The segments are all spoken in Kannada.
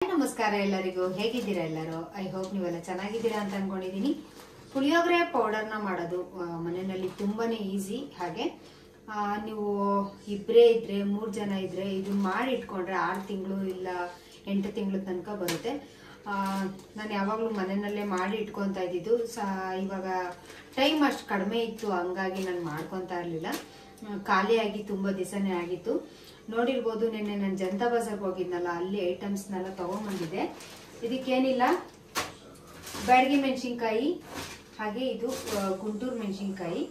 ನಮಸ್ಕಾರ ಎಲ್ಲರಿಗೂ, ಹೇಗಿದ್ದೀರಾ ಎಲ್ಲರೂ? ಐ ಹೋಪ್ ನೀವೆಲ್ಲ ಚೆನ್ನಾಗಿದ್ದೀರಾ ಅಂತ ಅನ್ಕೊಂಡಿದೀನಿ. ಪುಳಿಯೋಗರೆ ಪೌಡರ್ನ ಮಾಡೋದು ಮನೆಯಲ್ಲಿ ತುಂಬಾನೇ ಈಸಿ. ಹಾಗೆ ನೀವು ಇಬ್ಬರೇ ಇದ್ರೆ, 3 ಜನ ಇದ್ರೆ ಇದನ್ನ ಮಾಡಿ ಇಟ್ಕೊಂಡ್ರೆ 6 ತಿಂಗಳು ಇಲ್ಲ 8 ತಿಂಗಳ ತನಕ ಬರುತ್ತೆ. ನಾನು ಯಾವಾಗಲೂ ಮನೆಯಲ್ಲೇ ಮಾಡಿ ಇಟ್ಕೊತಾ ಇದ್ದಿದ್ದು. ಇವಾಗ ಟೈಮ್ ಅಷ್ಟು ಕಡಿಮೆ ಇತ್ತು, ಹಂಗಾಗಿ ನಾನು ಮಾಡ್ಕೊತಾ ಇರಲಿಲ್ಲ. ಖಾಲಿಯಾಗಿ ತುಂಬಾ ದಿವಸನೇ ಆಗಿತ್ತು. ನೋಡಿರ್ಬೋದು, ನಿನ್ನೆ ನಾನು ಜನತಾ ಬಜಾರ್ಗೆ ಹೋಗಿದ್ನಲ್ಲ, ಅಲ್ಲಿ ಐಟಮ್ಸ್ನೆಲ್ಲ ತಗೊಂಡ್ಬಂದಿದ್ದೆ. ಇದಕ್ಕೇನಿಲ್ಲ, ಬ್ಯಾಡಗಿ ಮೆಣಸಿನ್ಕಾಯಿ, ಹಾಗೆ ಇದು ಗುಂಟೂರು ಮೆಣಸಿನ್ಕಾಯಿ,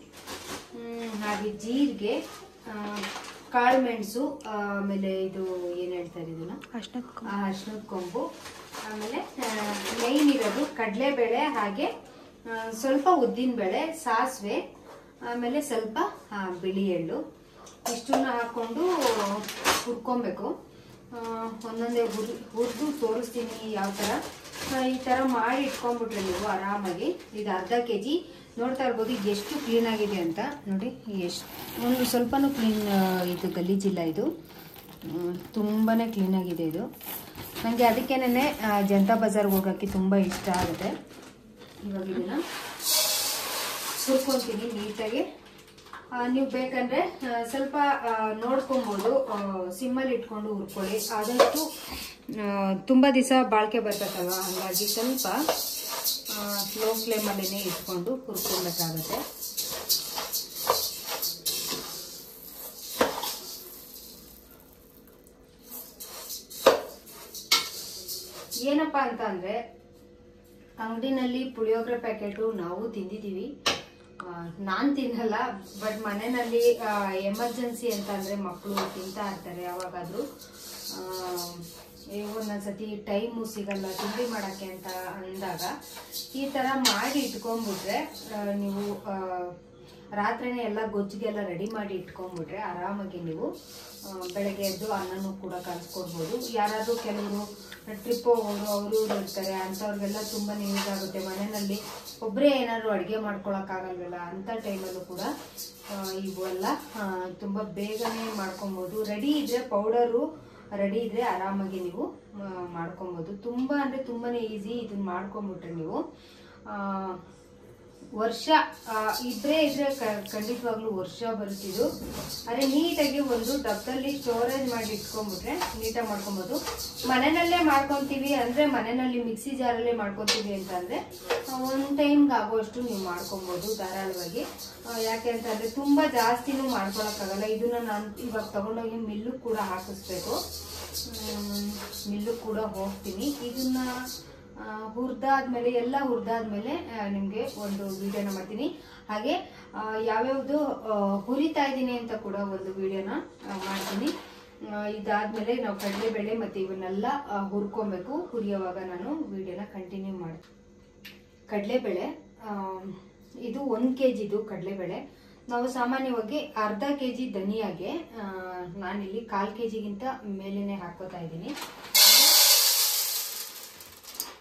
ಹಾಗೆ ಜೀರಿಗೆ, ಕಾಳು ಮೆಣಸು, ಆಮೇಲೆ ಇದು ಏನು ಹೇಳ್ತಾರೆ ಇದನ್ನ ಅರ್ಶಿನದ ಕೊಂಬು, ಆಮೇಲೆ ಮೇಯ್ನ್ ಇರೋದು ಕಡಲೆಬೇಳೆ, ಹಾಗೆ ಸ್ವಲ್ಪ ಉದ್ದಿನಬೇಳೆ, ಸಾಸಿವೆ, ಆಮೇಲೆ ಸ್ವಲ್ಪ ಬಿಳಿ ಎಳ್ಳು. ಇಷ್ಟನ್ನ ಹಾಕೊಂಡು ಹುರ್ಕೊಬೇಕು. ಒಂದೊಂದೇ ಹುರಿದು ತೋರಿಸ್ತೀನಿ ಯಾವ ಥರ. ಈ ಥರ ಮಾಡಿ ಇಟ್ಕೊಂಡ್ಬಿಟ್ರೆ ನೀವು ಆರಾಮಾಗಿ. ಇದು ಅರ್ಧ kg. ನೋಡ್ತಾ ಇರ್ಬೋದು ಎಷ್ಟು ಕ್ಲೀನ್ ಆಗಿದೆ ಅಂತ. ನೋಡಿ, ಒಂದು ಸ್ವಲ್ಪನೂ ಕ್ಲೀನ್ ಇದು ಗಲೀಜಿಲ್ಲ. ಇದು ತುಂಬಾ ಕ್ಲೀನಾಗಿದೆ. ಇದು ನನಗೆ ಅದಕ್ಕೇನೆ ಜನತಾ ಬಜಾರ್ಗೆ ಹೋಗೋಕ್ಕೆ ತುಂಬ ಇಷ್ಟ ಆಗುತ್ತೆ. ಇವಾಗ ಇದನ್ನು ಹುರ್ಕೊತೀನಿ ನೀಟಾಗಿ. ನೀವು ಬೇಕಂದ್ರೆ ಸ್ವಲ್ಪ ನೋಡ್ಕೊಬೋದು, ಸಿಮ್ಮಲ್ಲಿ ಇಟ್ಕೊಂಡು ಹುರ್ಕೊಳ್ಳಿ. ಆದಷ್ಟು ತುಂಬ ದಿವಸ ಬಾಳಿಕೆ ಬರ್ತದಲ್ವ, ಹಾಗಾಗಿ ಸ್ವಲ್ಪ ಸ್ಲೋ ಫ್ಲೇಮಲ್ಲೇ ಇಟ್ಕೊಂಡು ಹುರ್ಕೊಬೇಕಾಗುತ್ತೆ. ಏನಪ್ಪ ಅಂತ ಅಂದ್ರೆ, ಅಂಗಡಿನಲ್ಲಿ ಪುಳಿಯೋಗರೆ ಪ್ಯಾಕೆಟು ನಾವು ತಿಂದಿದ್ದೀವಿ. ನಾನು ತಿನ್ನಲ್ಲ, ಬಟ್ ಮನೆಯಲ್ಲಿ ಎಮರ್ಜೆನ್ಸಿ ಅಂತ ಅಂದ್ರೆ ಮಕ್ಕಳು ತಿಂತಾ ಇರ್ತಾರೆ. ಯಾವಾಗಾದ್ರೂ ಒಂದೊಂದ್ಸತಿ ಟೈಮು ಸಿಗಲ್ಲ ತಿಂಡಿ ಮಾಡಕ್ಕೆ ಅಂತ ಅಂದಾಗ ಈ ತರ ಮಾಡಿ ಇಟ್ಕೊಂಡ್ಬಿಟ್ರೆ, ನೀವು ರಾತ್ರಿನೇ ಎಲ್ಲ ಗೊಜ್ಜಿಗೆಲ್ಲ ರೆಡಿ ಮಾಡಿ ಇಟ್ಕೊಂಡ್ಬಿಟ್ರೆ ಆರಾಮಾಗಿ ನೀವು ಬೆಳಗ್ಗೆ ಎದ್ದು ಅನ್ನನೂ ಕೂಡ ಕಲ್ಸ್ಕೊಡ್ಬೋದು. ಯಾರಾದ್ರೂ ಕೆಲವರು ಟ್ರಿಪ್ ಹೋಗೋರು ಅವರು ಇರ್ತಾರೆ, ಅಂಥವ್ರಿಗೆಲ್ಲ ತುಂಬಾ ಯೂಸ್ ಆಗುತ್ತೆ. ಮನೆಯಲ್ಲಿ ಒಬ್ಬರೇ ಏನಾದ್ರು ಅಡುಗೆ ಮಾಡ್ಕೊಳಕ್ಕಾಗಲ್ವಲ್ಲ, ಅಂಥ ಟೈಮಲ್ಲೂ ಕೂಡ ಇವೆಲ್ಲ ತುಂಬ ಬೇಗನೆ ಮಾಡ್ಕೊಬೋದು. ರೆಡಿ ಇದ್ರೆ, ಪೌಡರು ರೆಡಿ ಇದ್ರೆ ಆರಾಮಾಗಿ ನೀವು ಮಾಡ್ಕೊಬೋದು. ತುಂಬ ಅಂದರೆ ತುಂಬಾನೇ ಈಸಿ. ಇದನ್ನ ಮಾಡ್ಕೊಂಬಿಟ್ರೆ ನೀವು ವರ್ಷ ಇದ್ರೆ ಖಂಡಿತವಾಗ್ಲೂ ವರ್ಷ ಬರುತ್ತಿದ್ದು. ಅದೇ ನೀಟಾಗಿ ಒಂದು ಡಬ್ಬದಲ್ಲಿ ಸ್ಟೋರೇಜ್ ಮಾಡಿ ಇಟ್ಕೊಂಡ್ಬಿಟ್ರೆ ನೀಟಾಗಿ ಮಾಡ್ಕೊಬೋದು. ಮನೆಯಲ್ಲೇ ಮಾಡ್ಕೊತೀವಿ ಅಂದ್ರೆ, ಮನೆಯಲ್ಲಿ ಮಿಕ್ಸಿ ಜಾರಲ್ಲೇ ಮಾಡ್ಕೊತೀವಿ ಅಂತ ಅಂದ್ರೆ ಒಂದು ಟೈಮ್ಗೆ ಆಗೋಷ್ಟು ನೀವು ಮಾಡ್ಕೊಬೋದು ಧಾರಾಳವಾಗಿ. ಯಾಕೆ ಅಂತ ಅಂದ್ರೆ ತುಂಬಾ ಜಾಸ್ತಿನೂ ಮಾಡ್ಕೊಳಕ್ಕಾಗಲ್ಲ. ಇದನ್ನ ನಾನು ಇವಾಗ ತಗೊಂಡೋಗಿ ಮಿಲ್ಲು ಕೂಡ ಹಾಕಿಸ್ಬೇಕು. ಮಿಲ್ಲು ಕೂಡ ಹೋಗ್ತೀನಿ. ಇದನ್ನ ಹುರಿದಾದ್ಮೇಲೆ, ಎಲ್ಲ ಹುರಿದಾದ್ಮೇಲೆ ನಿಮ್ಗೆ ಒಂದು ವಿಡಿಯೋನ ಮಾಡ್ತೀನಿ. ಹಾಗೆ ಯಾವ್ಯಾವ್ದು ಹುರಿತಾ ಇದ್ದೀನಿ ಅಂತ ಕೂಡ ಒಂದು ವಿಡಿಯೋನ ಮಾಡ್ತೀನಿ. ಇದಾದ್ಮೇಲೆ ನಾವು ಕಡಲೆಬೇಳೆ ಮತ್ತೆ ಇವನ್ನೆಲ್ಲ ಹುರ್ಕೊಬೇಕು. ಹುರಿಯೋವಾಗ ನಾನು ವಿಡಿಯೋನ ಕಂಟಿನ್ಯೂ ಮಾಡ್ತೀನಿ. ಕಡಲೆಬೇಳೆ ಇದು 1 kg ಇದು ಕಡಲೆಬೇಳೆ. ನಾವು ಸಾಮಾನ್ಯವಾಗಿ ಅರ್ಧ kg ಧನಿಯಾಗೆ ನಾನಿಲ್ಲಿ 1/4 kg ಮೇಲೇನೆ ಹಾಕೋತಾ ಇದ್ದೀನಿ.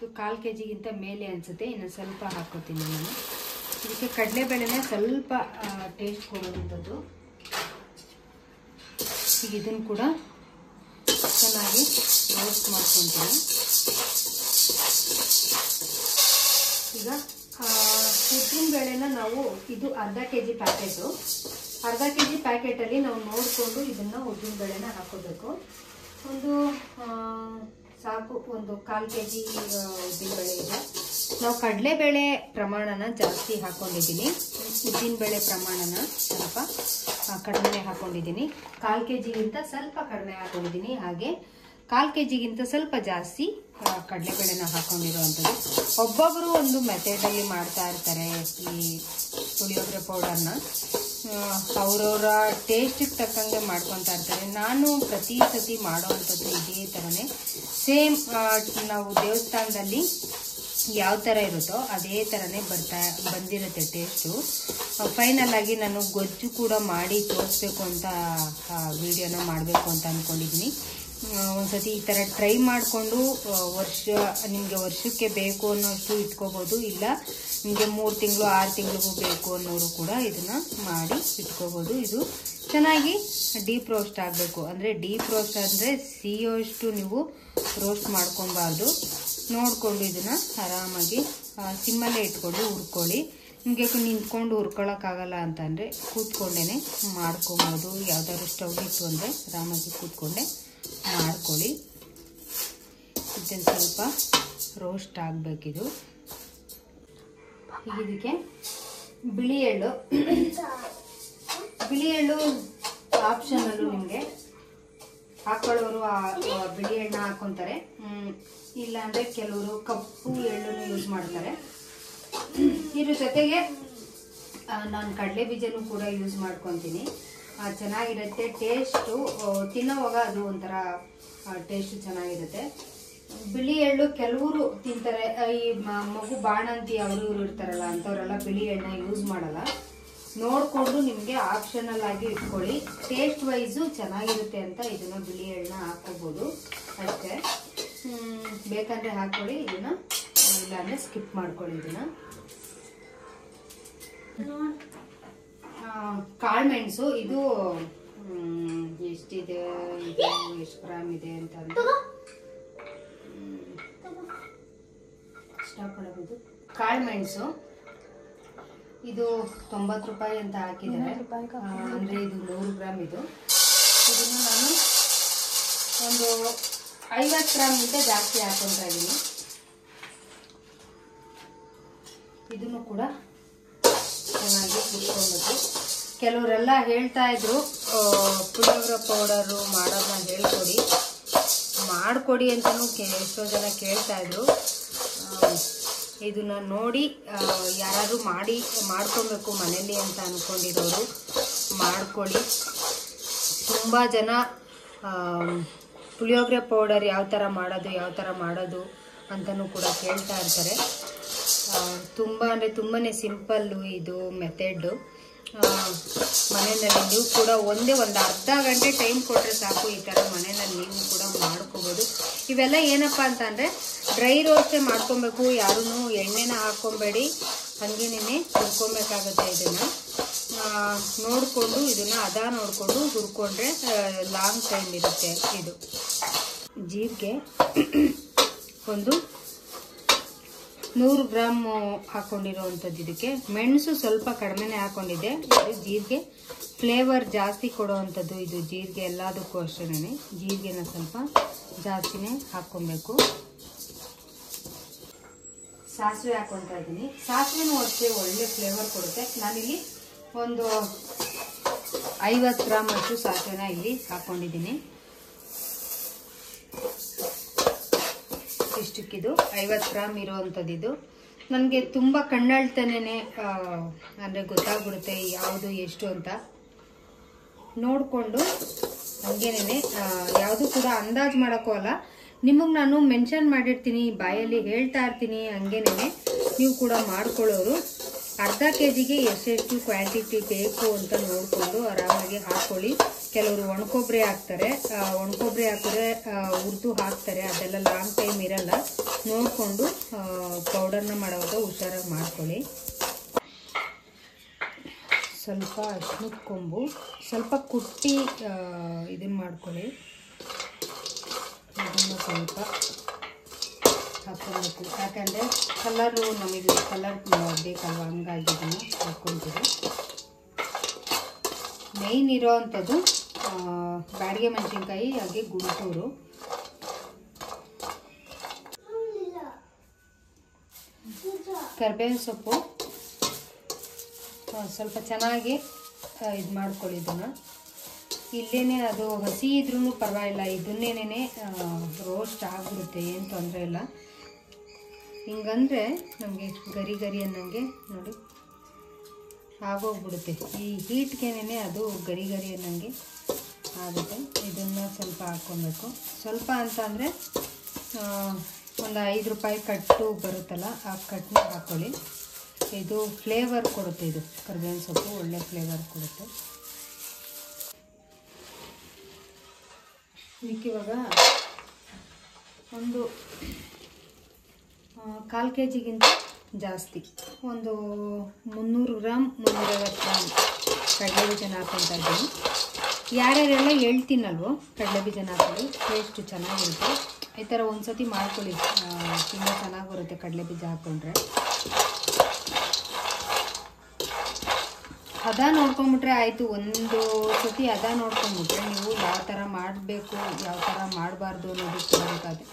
1/4 kg ಮೇಲೆ ಅನ್ಸುತ್ತೆ. ಇನ್ನು ಸ್ವಲ್ಪ ಹಾಕೋತೀನಿ ನಾನು. ಇದಕ್ಕೆ ಕಡಲೆಬೇಳೆನ ಸ್ವಲ್ಪ ಟೇಸ್ಟ್ ಕೊಡುವಂಥದ್ದು. ಈಗ ಇದನ್ನು ಕೂಡ ಚೆನ್ನಾಗಿ ರೋಸ್ಟ್ ಮಾಡ್ಕೊತೀನಿ. ಈಗ ಉದ್ದಿನ ಬೇಳೆನ ನಾವು, ಇದು ಅರ್ಧ kg ಪ್ಯಾಕೆಟು. ಅರ್ಧ kg ಪ್ಯಾಕೆಟಲ್ಲಿ ನಾವು ನೋಡಿಕೊಂಡು ಇದನ್ನ ಉದ್ದಿನ ಬೇಳೆನ ಹಾಕೋಬೇಕು. ಒಂದು ಸಾಕು, ಒಂದು 1/4 kg ಉದ್ದಿನಬೇಳೆ ಇದೆ. ನಾವು ಕಡಲೆಬೇಳೆ ಪ್ರಮಾಣನ ಜಾಸ್ತಿ ಹಾಕೊಂಡಿದ್ದೀನಿ, ಉದ್ದಿನಬೇಳೆ ಪ್ರಮಾಣನ ಸ್ವಲ್ಪ ಕಡಿಮೆ ಹಾಕೊಂಡಿದ್ದೀನಿ. 1/4 kg ಸ್ವಲ್ಪ ಕಡಿಮೆ ಹಾಕೊಂಡಿದ್ದೀನಿ. ಹಾಗೆ 1/4 kg ಸ್ವಲ್ಪ ಜಾಸ್ತಿ ಕಡಲೆಬೇಳೆನ ಹಾಕೊಂಡಿರುವಂಥದ್ದು. ಒಬ್ಬೊಬ್ಬರು ಒಂದು ಮೆಥಡಲ್ಲಿ ಮಾಡ್ತಾ ಇರ್ತಾರೆ ಈ ಪುಳಿಯೋಗರೆ ಪೌಡರ್ನ. ಅವರವರ ಟೇಸ್ಟಿಗೆ ತಕ್ಕಂಗೆ ಮಾಡ್ಕೊತಾ ಇರ್ತಾರೆ. ನಾನು ಪ್ರತಿ ಸತಿ ಮಾಡೋವಂಥದ್ದು ಇದೇ ಥರನೇ, ಸೇಮ್ ನಾವು ದೇವಸ್ಥಾನದಲ್ಲಿ ಯಾವ ಥರ ಇರುತ್ತೋ ಅದೇ ಥರನೇ ಬಂದಿರುತ್ತೆ ಟೇಸ್ಟು. ಫೈನಲ್ ಆಗಿ ನಾನು ಗೊಜ್ಜು ಕೂಡ ಮಾಡಿ ತೋರಿಸ್ಬೇಕು ಅಂತ ವಿಡಿಯೋನ ಮಾಡಬೇಕು ಅಂತ ಅಂದ್ಕೊಂಡಿದ್ದೀನಿ. ಒಂದ್ಸತಿ ಈ ಥರ ಟ್ರೈ ಮಾಡಿಕೊಂಡು ನಿಮಗೆ ವರ್ಷಕ್ಕೆ ಬೇಕು ಅನ್ನೋಷ್ಟು ಇಟ್ಕೋಬೋದು. ಇಲ್ಲ ನಿಮಗೆ 3 ತಿಂಗಳು 6 ತಿಂಗಳಿಗೂ ಬೇಕು ಅನ್ನೋರು ಕೂಡ ಇದನ್ನ ಮಾಡಿ ಇಟ್ಕೋಬೋದು. ಇದು ಚೆನ್ನಾಗಿ ಡೀಪ್ ರೋಸ್ಟ್ ಆಗಬೇಕು. ಅಂದರೆ ಡೀಪ್ ರೋಸ್ಟ್ ಅಂದರೆ ಸಿಯೋಷ್ಟು ನೀವು ರೋಸ್ಟ್ ಮಾಡ್ಕೊಬಾರ್ದು. ನೋಡಿಕೊಂಡು ಇದನ್ನು ಆರಾಮಾಗಿ ಸಿಮ್ಮಲ್ಲೇ ಇಟ್ಕೊಂಡು ಹುರ್ಕೊಳ್ಳಿ. ನಿಮಗೆ ನಿಂತ್ಕೊಂಡು ಹುರ್ಕೊಳ್ಳೋಕ್ಕಾಗಲ್ಲ ಅಂತಂದರೆ ಕೂತ್ಕೊಂಡೇ ಮಾಡ್ಕೊಬೋದು. ಯಾವ್ದಾದ್ರು ಸ್ಟವ್ ಇತ್ತು ಅಂದರೆ ಆರಾಮಾಗಿ ಕೂತ್ಕೊಂಡೆ ಮಾಡ್ಕೊಳ್ಳಿ. ಇದನ್ನು ಸ್ವಲ್ಪ ರೋಸ್ಟ್ ಆಗಬೇಕಿದು. ಈಗ ಇದಕ್ಕೆ ಬಿಳಿ ಎಳ್ಳು ಆಪ್ಷನಲ್ಲು, ನಿಮಗೆ ಹಾಕೊಳ್ಳೋರು ಬಿಳಿ ಎಣ್ಣೆ ಹಾಕ್ಕೊತಾರೆ, ಇಲ್ಲಾಂದರೆ ಕೆಲವರು ಕಪ್ಪು ಎಳ್ಳನ್ನು ಯೂಸ್ ಮಾಡ್ತಾರೆ. ಇದ್ರ ಜೊತೆಗೆ ನಾನು ಕಡಲೆ ಬೀಜನೂ ಕೂಡ ಯೂಸ್ ಮಾಡ್ಕೊತೀನಿ. ಚೆನ್ನಾಗಿರುತ್ತೆ ಟೇಸ್ಟು. ತಿನ್ನೋವಾಗ ಅದು ಒಂಥರ ಟೇಸ್ಟು ಚೆನ್ನಾಗಿರುತ್ತೆ. ಬಿಳಿ ಎಳ್ಳು ಕೆಲವರು ತಿಂತಾರೆ, ಈ ಮಗು ಬಾಣಂತಿ ಅವರು ಇವರು ಇರ್ತಾರಲ್ಲ ಅಂಥವರೆಲ್ಲ ಬಿಳಿ ಎಣ್ಣೆ ಯೂಸ್ ಮಾಡಲ್ಲ. ನೋಡಿಕೊಂಡು ನಿಮಗೆ ಆಪ್ಷನಲ್ ಆಗಿ ಇಟ್ಕೊಳ್ಳಿ. ಟೇಸ್ಟ್ ವೈಸು ಚೆನ್ನಾಗಿರುತ್ತೆ ಅಂತ ಇದನ್ನು ಬಿಳಿ ಎಣ್ಣೆ ಹಾಕ್ಕೋಬೋದು ಅಷ್ಟೇ. ಬೇಕಂದರೆ ಹಾಕ್ಕೊಳ್ಳಿ, ಇದನ್ನು ಇಲ್ಲಾಂದರೆ ಸ್ಕಿಪ್ ಮಾಡ್ಕೊಳ್ಳಿ. ಇದನ್ನು ಕಾಳುಮೆಣಸು ಇದು ಎಷ್ಟಿದೆ, ಇದು ಎಷ್ಟು ಗ್ರಾಮ್ ಇದೆ ಅಂತಂದ್ರೆ ಇಷ್ಟಪಡಬಹುದು. ಕಾಳುಮೆಣಸು ಇದು 90 ರೂಪಾಯಿ ಅಂತ ಹಾಕಿದ್ದಾರೆ. ಅಂದರೆ ಇದು 100 ಗ್ರಾಮ್. ಇದನ್ನು ನಾನು ಒಂದು 50 ಗ್ರಾಮ್ಗಿಂತ ಜಾಸ್ತಿ ಹಾಕೊತಾ ಇದ್ದೀನಿ. ಇದನ್ನು ಕೂಡ ಚೆನ್ನಾಗಿ ಹುರ್ಕೊಬೇಕು. ಕೆಲವರೆಲ್ಲ ಹೇಳ್ತಾ ಇದ್ರು ಪುಳಿಯೋಗರೆ ಪೌಡರು ಮಾಡೋದನ್ನ ಮಾಡಿಕೊಡಿ ಅಂತಲೂ ಎಷ್ಟೋ ಜನ ಕೇಳ್ತಾ ಇದ್ರು. ಇದನ್ನ ನೋಡಿ ಯಾರಾದರೂ ಮಾಡ್ಕೊಬೇಕು ಮನೇಲಿ ಅಂತ ಅಂದ್ಕೊಂಡಿರೋರು ಮಾಡ್ಕೊಳ್ಳಿ. ತುಂಬ ಜನ ಪುಳಿಯೋಗರೆ ಪೌಡರ್ ಯಾವ ಥರ ಮಾಡೋದು ಅಂತಲೂ ಕೂಡ ಕೇಳ್ತಾ ಇರ್ತಾರೆ. ತುಂಬ ಅಂದರೆ ತುಂಬಾ ಸಿಂಪಲ್ಲು ಇದು ಮೆಥೆಡ್ಡು. ಮನೆಯಲ್ಲಿ ನೀವು ಕೂಡ ಒಂದು ಅರ್ಧ ಗಂಟೆ ಟೈಮ್ ಕೊಟ್ಟರೆ ಸಾಕು, ಈ ಥರ ಮನೆಯಲ್ಲಿ ನೀವು ಕೂಡ ಮಾಡ್ಕೋಬೋದು. ಇವೆಲ್ಲ ಏನಪ್ಪ ಅಂತಂದರೆ ಡ್ರೈ ರೋಸ್ಟೇ ಮಾಡ್ಕೊಬೇಕು. ಯಾರೂ ಎಣ್ಣೆನ ಹಾಕ್ಕೊಬೇಡಿ, ಹಾಗೇನೇ ಹುರ್ಕೊಬೇಕಾಗುತ್ತೆ. ಇದನ್ನು ನೋಡಿಕೊಂಡು ನೋಡಿಕೊಂಡು ಹುರ್ಕೊಂಡ್ರೆ ಲಾಂಗ್ ಟೈಮ್ ಇರುತ್ತೆ. ಇದು ಜೀರಿಗೆ ಒಂದು 100 ಗ್ರಾಮ್ ಹಾಕ್ಕೊಂಡಿರೋವಂಥದ್ದು. ಇದಕ್ಕೆ ಮೆಣಸು ಸ್ವಲ್ಪ ಕಡಿಮೆನೇ ಹಾಕ್ಕೊಂಡಿದ್ದೆ. ಇದು ಜೀರಿಗೆ ಫ್ಲೇವರ್ ಜಾಸ್ತಿ ಕೊಡೋವಂಥದ್ದು. ಇದು ಜೀರಿಗೆ ಎಲ್ಲದಕ್ಕೂ ಅಷ್ಟೇ ಜೀರಿಗೆನ ಸ್ವಲ್ಪ ಜಾಸ್ತಿನೇ ಹಾಕ್ಕೊಬೇಕು. ಸಾಸಿವೆ ಹಾಕ್ಕೊತಾ ಇದ್ದೀನಿ. ಸಾಸಿವೆನೂ ಅಷ್ಟೇ ಒಳ್ಳೆ ಫ್ಲೇವರ್ ಕೊಡುತ್ತೆ. ನಾನಿಲ್ಲಿ ಒಂದು 50 ಗ್ರಾಮ್ ಅಷ್ಟು ಸಾಸಿವೆನ ಇಲ್ಲಿ ಹಾಕ್ಕೊಂಡಿದ್ದೀನಿ. ಇಷ್ಟಕ್ಕಿದು 50 ಗ್ರಾಮ್ ಇರೋವಂಥದ್ದು. ಇದು ನನಗೆ ತುಂಬ ಕಣ್ಣಳ್ತಾನೆ ಅಂದರೆ ಗೊತ್ತಾಗ್ಬಿಡುತ್ತೆ ಯಾವುದು ಎಷ್ಟು ಅಂತ. ನೋಡಿಕೊಂಡು ಹಂಗೇನೆ ಯಾವುದು ಕೂಡ ಅಂದಾಜು ಮಾಡೋಕ್ಕಲ್ಲ, ನಿಮಗೆ ನಾನು ಮೆನ್ಷನ್ ಮಾಡಿರ್ತೀನಿ, ಬಾಯಲ್ಲಿ ಹೇಳ್ತಾ ಇರ್ತೀನಿ. ಹಂಗೇನೆ ನೀವು ಕೂಡ ಮಾಡ್ಕೊಳ್ಳೋರು ಅರ್ಧ ಕೆಜಿಗೆ ಎಷ್ಟೆಷ್ಟು ಕ್ವಾಂಟಿಟಿ ಬೇಕು ಅಂತ ನೋಡಿಕೊಂಡು ಆರಾಮಾಗಿ ಹಾಕ್ಕೊಳ್ಳಿ. ಕೆಲವರು ಒಣಕೊಬ್ಬರಿ ಹಾಕ್ತಾರೆ, ಒಣಕೊಬ್ಬರಿ ಹಾಕಿದ್ರೆ ಹುರಿದು ಹಾಕ್ತಾರೆ, ಅದೆಲ್ಲ ಲಾಂಗ್ ಟೈಮ್ ಇರಲ್ಲ. ನೋಡಿಕೊಂಡು ಪೌಡರ್ನ ಮಾಡುವಾಗ ಹುಷಾರಾಗಿ ಮಾಡ್ಕೊಳ್ಳಿ. ಸ್ವಲ್ಪ ಅರಿಶಿನದ ಕೊಂಬು ಸ್ವಲ್ಪ ಕುಟ್ಟಿ ಇದನ್ನು ಮಾಡ್ಕೊಳ್ಳಿ. ಇದನ್ನು ಸ್ವಲ್ಪ ಹಾಕ್ಕೊಬೇಕು, ಯಾಕಂದರೆ ಕಲರು ನಮಗೆ ಕಲರ್ ಬೇಕಲ್ವ, ಹಂಗಾಗಿ ಇದನ್ನು ಹಾಕ್ಕೊತೀವಿ. ಮೇಯ್ನ್ ಇರೋ ಅಂಥದ್ದು ಬ್ಯಾಡಿಗೆ ಮೆಣಸಿನ್ಕಾಯಿ, ಹಾಗೆ ಗುಂಟೂರು. ಕರಿಬೇವಿನ ಸೊಪ್ಪು ಸ್ವಲ್ಪ ಚೆನ್ನಾಗಿ ಇದು ಮಾಡ್ಕೊಳ್ಳಿ. ಇದನ್ನು ಇಲ್ಲೇನೆ ಅದು ಹಸಿ ಇದ್ರೂ ಪರವಾಗಿಲ್ಲ, ಇದನ್ನೇನೆ ರೋಸ್ಟ್ ಆಗಿಬಿಡುತ್ತೆ, ಏನು ತೊಂದರೆ ಇಲ್ಲ. ಹಿಂಗಂದರೆ ನಮಗೆ ಗರಿ ಗರಿ ಅನ್ನಂಗೆ ನೋಡಿ ಆಗೋಗ್ಬಿಡುತ್ತೆ. ಈ ಹೀಟ್ಗೆನೇ ಅದು ಗರಿ ಗರಿ ಅನ್ನಂಗೆ ಆಗುತ್ತೆ. ಇದನ್ನು ಸ್ವಲ್ಪ ಹಾಕ್ಕೊಬೇಕು. ಸ್ವಲ್ಪ ಅಂತ ಅಂದರೆ ಒಂದು 5 ರೂಪಾಯಿ ಕಟ್ಟು ಬರುತ್ತಲ್ಲ, ಆ ಕಟ್ಟನ್ನ ಹಾಕ್ಕೊಳ್ಳಿ. ಇದು ಫ್ಲೇವರ್ ಕೊಡುತ್ತೆ. ಇದು ಕರಿಬೇವಿನ ಸೊಪ್ಪು ಒಳ್ಳೆ ಫ್ಲೇವರ್ ಕೊಡುತ್ತೆ. ಇವಾಗ ಒಂದು 1/4 kg ಜಾಸ್ತಿ, ಒಂದು 300 ಗ್ರಾಮ್ 350 ಗ್ರಾಮ್ ಕಡಲೆ ಬೀಜನ ಹಾಕ್ಕೊತಾ ಇದ್ದೀನಿ. ಯಾರ್ಯಾರೆಲ್ಲ ಹೇಳ್ತೀನಲ್ವೋ ಕಡಲೆ ಬೀಜನ ಹಾಕೊಳ್ಳಿ, ಟೇಸ್ಟು ಚೆನ್ನಾಗಿರುತ್ತೆ. ಈ ಥರ ಒಂದು ಸತಿ ಮಾಡ್ಕೊಳ್ಳಿ, ತುಂಬ ಚೆನ್ನಾಗಿ ಬರುತ್ತೆ ಕಡಲೆ ಬೀಜ ಹಾಕ್ಕೊಂಡ್ರೆ. ಹದ ನೋಡ್ಕೊಂಬಿಟ್ರೆ ಆಯಿತು. ಒಂದು ಸತಿ ಹದ ನೋಡ್ಕೊಂಬಿಟ್ರೆ ನೀವು ಯಾವ ಥರ ಮಾಡಬೇಕು ಯಾವ ಥರ ಮಾಡಬಾರ್ದು ಅನ್ನೋದು ಗೊತ್ತಾಗುತ್ತೆ.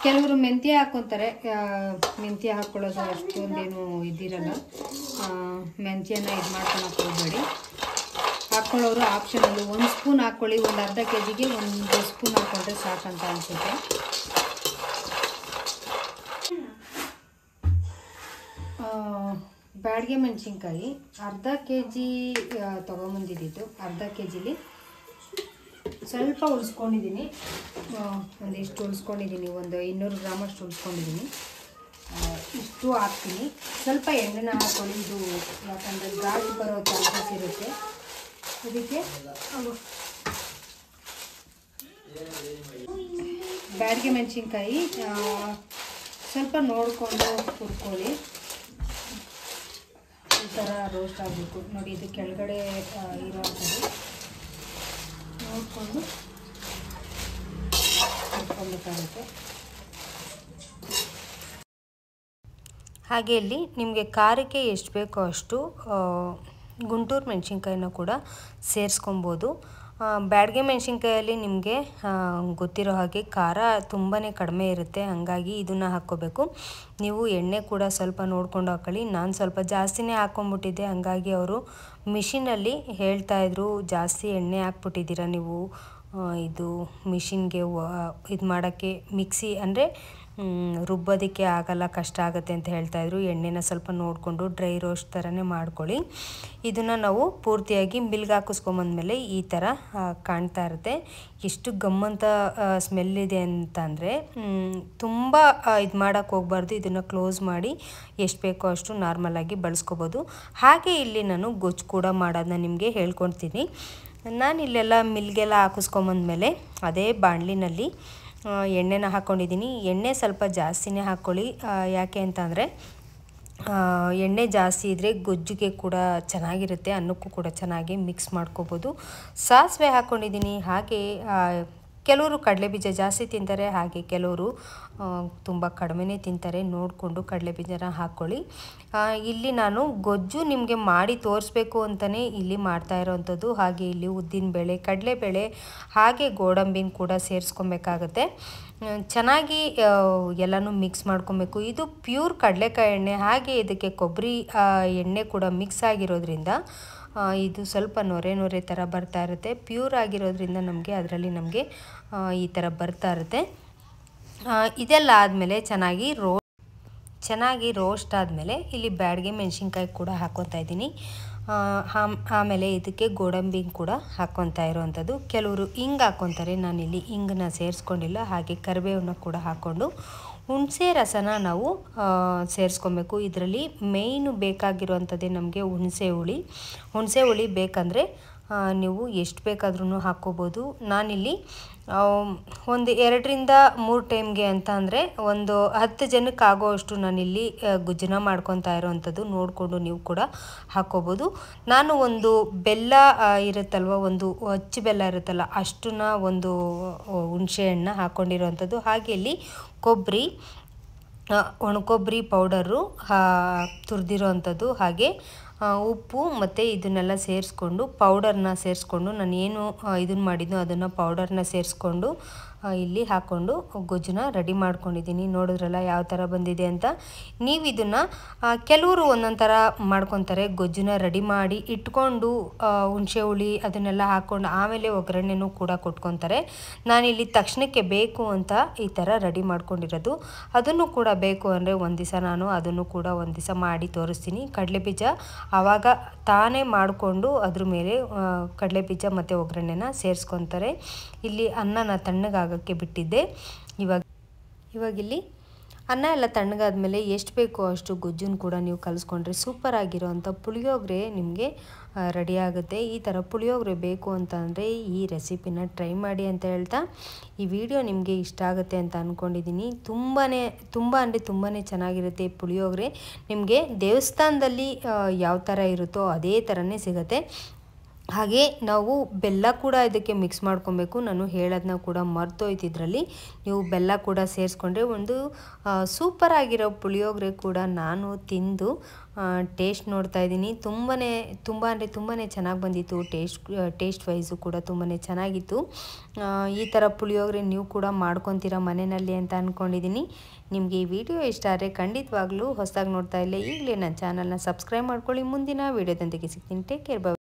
ಕೆಲವರು ಮೆಂತ್ಯ ಹಾಕ್ಕೊತಾರೆ, ಮೆಂತ್ಯ ಹಾಕ್ಕೊಳ್ಳೋದು ಅಷ್ಟೊಂದೇನು ಇದಿರಲ್ಲ. ಮೆಂತ್ಯನ ಇದು ಮಾಡ್ಕೊಳಕ್ಕೆ ಹೋಗಬೇಡಿ. ಹಾಕ್ಕೊಳ್ಳೋರು ಆಪ್ಷನಲ್ಲು 1 ಸ್ಪೂನ್ ಹಾಕ್ಕೊಳ್ಳಿ. ಒಂದು ಅರ್ಧ ಕೆಜಿಗೆ 1 ಸ್ಪೂನ್ ಹಾಕ್ಕೊಂಡ್ರೆ ಸಾಕಂತ ಅನಿಸುತ್ತೆ. ಬ್ಯಾಡಗೆ ಮೆಣಸಿನ್ಕಾಯಿ ಅರ್ಧ ಕೆಜಿ ತೊಗೊಂಬಂದಿದ್ದು. ಅರ್ಧ ಕೆಜಿಲಿ ಸ್ವಲ್ಪ ಉಳಿಸ್ಕೊಂಡಿದ್ದೀನಿ, ಒಂದಿಷ್ಟು ಉಳಿಸ್ಕೊಂಡಿದ್ದೀನಿ, ಒಂದು 200 ಗ್ರಾಮಷ್ಟು ಉಳಿಸ್ಕೊಂಡಿದ್ದೀನಿ. ಇಷ್ಟು ಹಾಕ್ತೀನಿ. ಸ್ವಲ್ಪ ಎಣ್ಣೆನ ಹಾಕ್ಕೊಳ್ಳಿ, ಇದು ಯಾಕಂದರೆ ಘಾಟ್ ಬರೋ ಚಾನ್ಸಸ್ ಇರುತ್ತೆ. ಅದಕ್ಕೆ ಬ್ಯಾಡಗೆ ಮೆಣಸಿನ್ಕಾಯಿ ಸ್ವಲ್ಪ ನೋಡಿಕೊಂಡು ಹುರ್ಕೊಳ್ಳಿ. ಈ ಥರ ರೋಸ್ಟ್ ಆಗಬೇಕು ನೋಡಿ. ಇದು ಕೆಳಗಡೆ ಇರೋವಂಥದ್ದು ನೋಡಿಕೊಂಡು ಹುರ್ಕೊಬೇಕಾಗುತ್ತೆ. ಹಾಗೆ ಇಲ್ಲಿ ನಿಮಗೆ ಖಾರಕ್ಕೆ ಎಷ್ಟು ಬೇಕೋ ಅಷ್ಟು ಗುಂಟೂರು ಮೆಣಸಿನ್ಕಾಯಿನ ಕೂಡ ಸೇರಿಸ್ಕೊಬೋದು. ಬ್ಯಾಡಗೆ ಮೆಣಸಿನ್ಕಾಯಲ್ಲಿ ನಿಮಗೆ ಗೊತ್ತಿರೋ ಹಾಗೆ ಖಾರ ತುಂಬಾ ಕಡಿಮೆ ಇರುತ್ತೆ, ಹಾಗಾಗಿ ಇದನ್ನು ಹಾಕ್ಕೋಬೇಕು. ನೀವು ಎಣ್ಣೆ ಕೂಡ ಸ್ವಲ್ಪ ನೋಡ್ಕೊಂಡು ಹಾಕೊಳ್ಳಿ. ನಾನು ಸ್ವಲ್ಪ ಜಾಸ್ತಿನೇ ಹಾಕ್ಕೊಂಬಿಟ್ಟಿದ್ದೆ, ಹಾಗಾಗಿ ಅವರು ಮಿಷಿನಲ್ಲಿ ಹೇಳ್ತಾಯಿದ್ರು ಜಾಸ್ತಿ ಎಣ್ಣೆ ಹಾಕ್ಬಿಟ್ಟಿದ್ದೀರ ನೀವು, ಇದು ಮಿಷಿನ್ಗೆ ಇದು ಮಾಡೋಕ್ಕೆ ಮಿಕ್ಸಿ ಅಂದರೆ ರುಬ್ಬೋದಕ್ಕೆ ಆಗಲ್ಲ, ಕಷ್ಟ ಆಗುತ್ತೆ ಅಂತ ಹೇಳ್ತಾಯಿದ್ರು. ಎಣ್ಣೆನ ಸ್ವಲ್ಪ ನೋಡಿಕೊಂಡು ಡ್ರೈ ರೋಸ್ಟ್ ಥರನೇ ಮಾಡ್ಕೊಳ್ಳಿ. ಇದನ್ನು ನಾವು ಪೂರ್ತಿಯಾಗಿ ಮಿಲ್ಗೆ ಹಾಕಿಸ್ಕೊಂಬಂದ್ಮೇಲೆ ಈ ಥರ ಕಾಣ್ತಾ ಇರುತ್ತೆ. ಎಷ್ಟು ಗಮ್ಮಂತ ಸ್ಮೆಲ್ ಇದೆ ಅಂತಂದರೆ ತುಂಬ ಇದು ಮಾಡೋಕ್ಕೆ ಹೋಗ್ಬಾರ್ದು. ಇದನ್ನು ಕ್ಲೋಸ್ ಮಾಡಿ ಎಷ್ಟು ಬೇಕೋ ಅಷ್ಟು ನಾರ್ಮಲಾಗಿ ಬಳಸ್ಕೊಬೋದು. ಹಾಗೆ ಇಲ್ಲಿ ನಾನು ಗೊಜ್ಜು ಕೂಡ ಮಾಡೋದನ್ನ ನಿಮಗೆ ಹೇಳ್ಕೊಡ್ತೀನಿ. ನಾನು ಇಲ್ಲೆಲ್ಲ ಮಿಲ್ಗೆಲ್ಲ ಹಾಕಿಸ್ಕೊಂಬಂದ್ಮೇಲೆ ಅದೇ ಬಾಣಲಿನಲ್ಲಿ ಎಣ್ಣೆನ ಹಾಕ್ಕೊಂಡಿದ್ದೀನಿ. ಎಣ್ಣೆ ಸ್ವಲ್ಪ ಜಾಸ್ತಿನೇ ಹಾಕ್ಕೊಳ್ಳಿ, ಯಾಕೆ ಅಂತಂದರೆ ಎಣ್ಣೆ ಜಾಸ್ತಿ ಇದ್ದರೆ ಗೊಜ್ಜಿಗೆ ಕೂಡ ಚೆನ್ನಾಗಿರುತ್ತೆ, ಅನ್ನಕ್ಕೂ ಕೂಡ ಚೆನ್ನಾಗಿ ಮಿಕ್ಸ್ ಮಾಡ್ಕೋಬೋದು. ಸಾಸಿವೆ ಹಾಕ್ಕೊಂಡಿದ್ದೀನಿ. ಹಾಗೆ ಕೆಲವರು ಕಡಲೆಬೀಜ ಜಾಸ್ತಿ ತಿಂತಾರೆ, ಹಾಗೆ ಕೆಲವರು ತುಂಬ ಕಡಿಮೆನೇ ತಿಂತಾರೆ. ನೋಡಿಕೊಂಡು ಕಡಲೆಬೀಜನ ಹಾಕ್ಕೊಳ್ಳಿ. ಇಲ್ಲಿ ನಾನು ಗೊಜ್ಜು ನಿಮಗೆ ಮಾಡಿ ತೋರಿಸ್ಬೇಕು ಅಂತಲೇ ಇಲ್ಲಿ ಮಾಡ್ತಾ ಇರೋವಂಥದ್ದು. ಹಾಗೆ ಇಲ್ಲಿ ಉದ್ದಿನಬೇಳೆ, ಕಡಲೆಬೇಳೆ ಹಾಗೆ ಗೋಡಂಬಿನ ಕೂಡ ಸೇರಿಸ್ಕೊಬೇಕಾಗತ್ತೆ. ಚೆನ್ನಾಗಿ ಎಲ್ಲನೂ ಮಿಕ್ಸ್ ಮಾಡ್ಕೊಬೇಕು. ಇದು ಪ್ಯೂರ್ ಕಡಲೆಕಾಯಿ ಎಣ್ಣೆ, ಹಾಗೆ ಇದಕ್ಕೆ ಕೊಬ್ಬರಿ ಎಣ್ಣೆ ಕೂಡ ಮಿಕ್ಸ್ ಆಗಿರೋದ್ರಿಂದ ಇದು ಸ್ವಲ್ಪ ನೊರೆ ಥರ ಬರ್ತಾ ಇರುತ್ತೆ. ಪ್ಯೂರ್ ಆಗಿರೋದ್ರಿಂದ ಅದರಲ್ಲಿ ನಮಗೆ ಈ ಥರ ಬರ್ತಾ ಇರುತ್ತೆ. ಇದೆಲ್ಲ ಆದಮೇಲೆ ಚೆನ್ನಾಗಿ ರೋಸ್ಟ್ ಆದಮೇಲೆ ಇಲ್ಲಿ ಬ್ಯಾಡಗೆ ಮೆಣಸಿನ್ಕಾಯಿ ಕೂಡ ಹಾಕ್ಕೊತಾ ಇದ್ದೀನಿ. ಆಮೇಲೆ ಇದಕ್ಕೆ ಗೋಡಂಬಿ ಕೂಡ ಹಾಕ್ಕೊತಾ ಇರೋವಂಥದ್ದು. ಕೆಲವರು ಹಿಂಗೆ ಹಾಕ್ಕೊತಾರೆ, ನಾನಿಲ್ಲಿ ಹಿಂಗನ್ನ ಸೇರಿಸ್ಕೊಂಡಿಲ್ಲ. ಹಾಗೆ ಕರಿಬೇವನ್ನ ಕೂಡ ಹಾಕ್ಕೊಂಡು ಹುಣಸೆ ರಸನ ನಾವು ಸೇರಿಸ್ಕೊಬೇಕು. ಇದರಲ್ಲಿ ಮೇಯ್ನು ಬೇಕಾಗಿರುವಂಥದ್ದೇ ನಮಗೆ ಹುಣಸೆ ಹುಳಿ ಬೇಕಂದರೆ ನೀವು ಎಷ್ಟು ಬೇಕಾದ್ರೂ ಹಾಕ್ಕೋಬೋದು. ನಾನಿಲ್ಲಿ ಒಂದು 2ರಿಂದ 3 ಟೈಮ್ಗೆ ಅಂತ ಅಂದರೆ ಒಂದು 10 ಜನಕ್ಕೆ ಆಗೋವಷ್ಟು ನಾನಿಲ್ಲಿ ಗುಜ್ಜನ ಮಾಡ್ಕೊತಾ ಇರೋವಂಥದ್ದು. ನೋಡಿಕೊಂಡು ನೀವು ಕೂಡ ಹಾಕ್ಕೋಬೋದು. ನಾನು ಒಂದು ಬೆಲ್ಲ ಇರುತ್ತಲ್ವ, ಒಂದು ಅಚ್ಚು ಬೆಲ್ಲ ಇರುತ್ತಲ್ಲ, ಅಷ್ಟನ್ನ ಒಂದು ಹುಣಸೆ ಹಣ್ಣು ಹಾಕ್ಕೊಂಡಿರೋವಂಥದ್ದು. ಹಾಗೆ ಇಲ್ಲಿ ಒಣಕೊಬ್ಬರಿ ಪೌಡರು ತುರಿದಿರೋ ಅಂಥದ್ದು, ಹಾಗೆ ಉಪ್ಪು ಮತ್ತು ಇದನ್ನೆಲ್ಲ ಸೇರಿಸ್ಕೊಂಡು ಪೌಡರ್ನ ಸೇರಿಸ್ಕೊಂಡು ನಾನು ಏನು ಇದನ್ನು ಮಾಡಿದ್ನೋ ಅದನ್ನು ಪೌಡರ್ನ ಸೇರಿಸ್ಕೊಂಡು ಇಲ್ಲಿ ಹಾಕ್ಕೊಂಡು ಗೊಜ್ಜನ್ನ ರೆಡಿ ಮಾಡ್ಕೊಂಡಿದ್ದೀನಿ. ನೋಡಿದ್ರಲ್ಲ ಯಾವ ಥರ ಬಂದಿದೆ ಅಂತ. ನೀವು ಇದನ್ನು ಕೆಲವರು ಒಂದೊಂದು ಥರ ಮಾಡ್ಕೊತಾರೆ. ಗೊಜ್ಜನ್ನ ರೆಡಿ ಮಾಡಿ ಇಟ್ಕೊಂಡು ಹುಣಸೆ ಹುಳಿ ಅದನ್ನೆಲ್ಲ ಹಾಕ್ಕೊಂಡು ಆಮೇಲೆ ಒಗ್ಗರಣೆನೂ ಕೂಡ ಕೊಟ್ಕೊತಾರೆ. ನಾನಿಲ್ಲಿ ತಕ್ಷಣಕ್ಕೆ ಬೇಕು ಅಂತ ಈ ಥರ ರೆಡಿ ಮಾಡ್ಕೊಂಡಿರೋದು. ಅದನ್ನು ಕೂಡ ಬೇಕು ಅಂದರೆ ಒಂದು ದಿವಸ ನಾನು ಅದನ್ನು ಕೂಡ ಒಂದು ದಿವಸ ಮಾಡಿ ತೋರಿಸ್ತೀನಿ. ಕಡಲೆಬೀಜ ಆವಾಗ ತಾನೇ ಮಾಡಿಕೊಂಡು ಅದ್ರ ಮೇಲೆ ಕಡಲೆಬೀಜ ಮತ್ತು ಒಗ್ಗರಣೆನ ಸೇರಿಸ್ಕೊತಾರೆ. ಇಲ್ಲಿ ಅನ್ನನ ತಣ್ಣಗಾಗೋಕ್ಕೆ ಬಿಟ್ಟಿದ್ದೆ. ಇವಾಗಿಲ್ಲಿ ಅನ್ನ ಎಲ್ಲ ತಣ್ಣಗಾದ್ಮೇಲೆ ಎಷ್ಟು ಬೇಕೋ ಅಷ್ಟು ಗೊಜ್ಜನ್ನು ಕೂಡ ನೀವು ಕಲಿಸ್ಕೊಂಡ್ರೆ ಸೂಪರ್ ಆಗಿರೋವಂಥ ಪುಳಿಯೋಗರೆ ನಿಮಗೆ ರೆಡಿ ಆಗುತ್ತೆ. ಈ ಥರ ಪುಳಿಯೋಗರೆ ಬೇಕು ಅಂತಂದರೆ ಈ ರೆಸಿಪಿನ ಟ್ರೈ ಮಾಡಿ ಅಂತ ಹೇಳ್ತಾ ಈ ವಿಡಿಯೋ ನಿಮಗೆ ಇಷ್ಟ ಆಗುತ್ತೆ ಅಂತ ಅಂದ್ಕೊಂಡಿದ್ದೀನಿ. ತುಂಬ ಅಂದರೆ ತುಂಬಾ ಚೆನ್ನಾಗಿರುತ್ತೆ ಪುಳಿಯೋಗರೆ. ನಿಮಗೆ ದೇವಸ್ಥಾನದಲ್ಲಿ ಯಾವ ಥರ ಇರುತ್ತೋ ಅದೇ ಥರನೇ ಸಿಗುತ್ತೆ. ಹಾಗೆ ನಾವು ಬೆಲ್ಲ ಕೂಡ ಇದಕ್ಕೆ ಮಿಕ್ಸ್ ಮಾಡ್ಕೊಬೇಕು. ನಾನು ಹೇಳೋದನ್ನ ಕೂಡ ಮರ್ತೋಯ್ತಿದ್ರಲ್ಲಿ, ನೀವು ಬೆಲ್ಲ ಕೂಡ ಸೇರಿಸ್ಕೊಂಡ್ರೆ ಒಂದು ಸೂಪರ್ ಆಗಿರೋ ಪುಳಿಯೋಗರೆ ಕೂಡ ನಾನು ತಿಂದು ಟೇಸ್ಟ್ ನೋಡ್ತಾ ಇದ್ದೀನಿ. ತುಂಬ ಅಂದರೆ ತುಂಬಾ ಚೆನ್ನಾಗಿ ಬಂದಿತ್ತು. ಟೇಸ್ಟ್ ವೈಸು ಕೂಡ ತುಂಬಾ ಚೆನ್ನಾಗಿತ್ತು. ಈ ಥರ ಪುಳಿಯೋಗರೆ ನೀವು ಕೂಡ ಮಾಡ್ಕೊತೀರಾ ಮನೆಯಲ್ಲಿ ಅಂತ ಅಂದ್ಕೊಂಡಿದ್ದೀನಿ. ನಿಮಗೆ ಈ ವಿಡಿಯೋ ಇಷ್ಟ ಆದರೆ ಖಂಡಿತವಾಗ್ಲೂ ಹೊಸದಾಗಿ ನೋಡ್ತಾ ಇಲ್ಲ ಈಗಲೇ ನನ್ನ ಚಾನಲ್ನ ಸಬ್ಸ್ಕ್ರೈಬ್ ಮಾಡ್ಕೊಳ್ಳಿ. ಮುಂದಿನ ವಿಡಿಯೋದೊಂದಿಗೆ ಸಿಗ್ತೀನಿ. Take care, by.